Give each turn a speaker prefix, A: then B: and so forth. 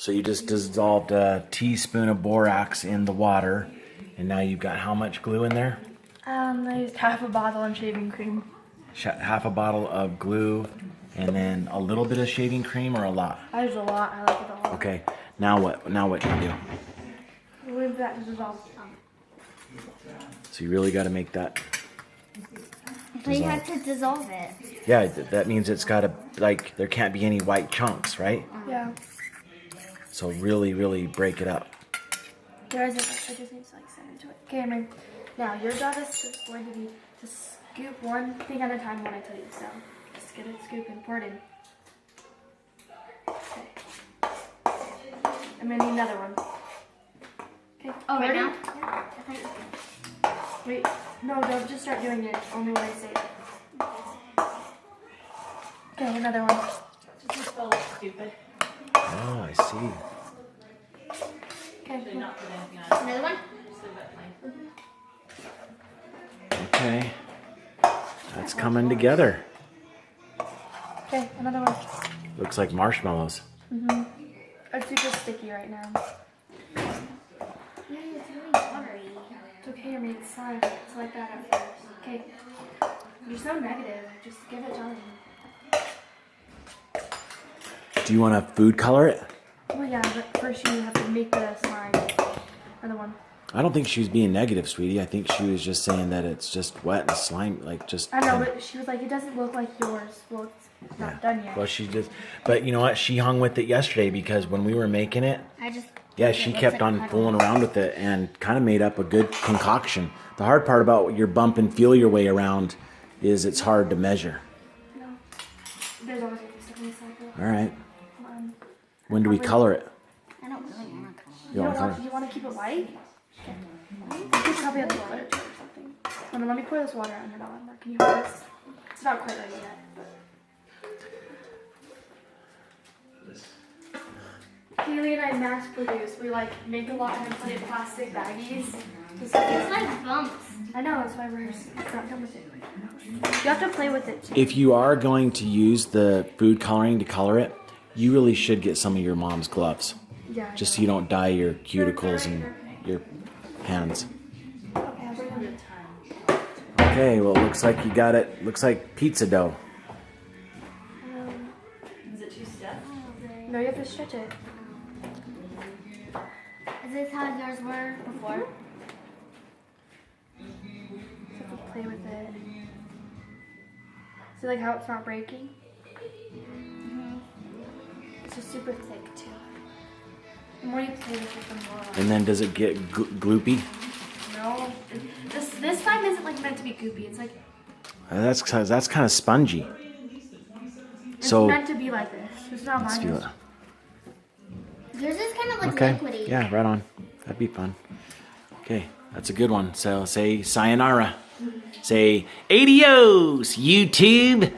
A: So you just dissolved a teaspoon of borax in the water, and now you've got how much glue in there?
B: I used half a bottle of shaving cream.
A: Half a bottle of glue, and then a little bit of shaving cream, or a lot?
B: I used a lot. I like it a lot.
A: Okay. Now what? Now what do you do?
B: Leave that to dissolve.
A: So you really got to make that.
C: But you have to dissolve it.
A: Yeah, that means it's got to, like, there can't be any white chunks, right?
B: Yeah.
A: So really, really break it up.
B: There isn't. I just need to like send into it. Okay, Emery. Now your job is going to be to scoop one thing at a time when I tell you. So just get it, scoop, and pour it in. Okay. I'm gonna need another one. Okay.
C: Oh, right
B: ready?
C: now?
B: Yeah. Wait. No, don't just start doing it. Only when I say it. Okay, another one.
D: Just spell stupid.
A: Oh, I see.
B: Okay.
D: Not put anything on it.
C: Another one?
D: Just leave it plain.
A: Okay. That's coming together.
B: Okay, another one.
A: Looks like marshmallows.
B: It's super sticky right now.
C: Yeah, it's really watery.
B: It's okay, Emery. It's fine. It's like that at first. Okay. You're so negative. Just give it time.
A: Do you want to food color it?
B: Well, yeah, but first you have to make the slime. Another one.
A: I don't think she was being negative, sweetie. I think she was just saying that it's just wet and slime, like just.
B: I know,
A: kinda-
B: but she was like, it doesn't look like yours. Well, it's not done yet.
A: Well, she just. But you know what? She hung with it yesterday because when we were making it, yeah, she kept on fooling around with it and kind of made up a good concoction. The hard part about your bump and feel your way around is it's hard to measure.
B: No. There's always going to be stuff inside though.
A: All right.
B: Come
A: When do we color it?
C: I don't really want to color.
A: You want to color?
B: You want to keep it white? Okay. You could probably have the water or something. Hold on, let me pour this water on your Elmer. Can you hold this? It's not quite ready yet. Haley and I mass produce. We like make a lot and then put it in plastic baggies.
C: It's like bumps.
B: I know, that's why we're not done with it. You have to play with it too.
A: If you are going to use the food coloring to color it, you really should get some of your mom's gloves.
B: Yeah. I
A: Just
B: know.
A: so you don't dye your cuticles and your hands.
B: Okay, I'll bring it.
A: Okay, well, it looks like you got it. Looks like pizza dough.
D: Is it too stiff?
B: No, you have to stretch it.
C: Is this how yours were before?
B: You have to play with it. See like how it's not breaking? It's just super thick too. The more you play with it, the more.
A: And then does it get gloopy?
B: No, this time isn't like meant to be goopy. It's like
A: That's kind of spongy.
B: it's
A: So
B: meant to be like this. It's not
A: let's
B: mine.
A: feel it.
C: Yours is kind of like
A: Okay.
C: liquidy.
A: Yeah, right on. That'd be fun. Okay, that's a good one. So say sayonara. Say adios, YouTube.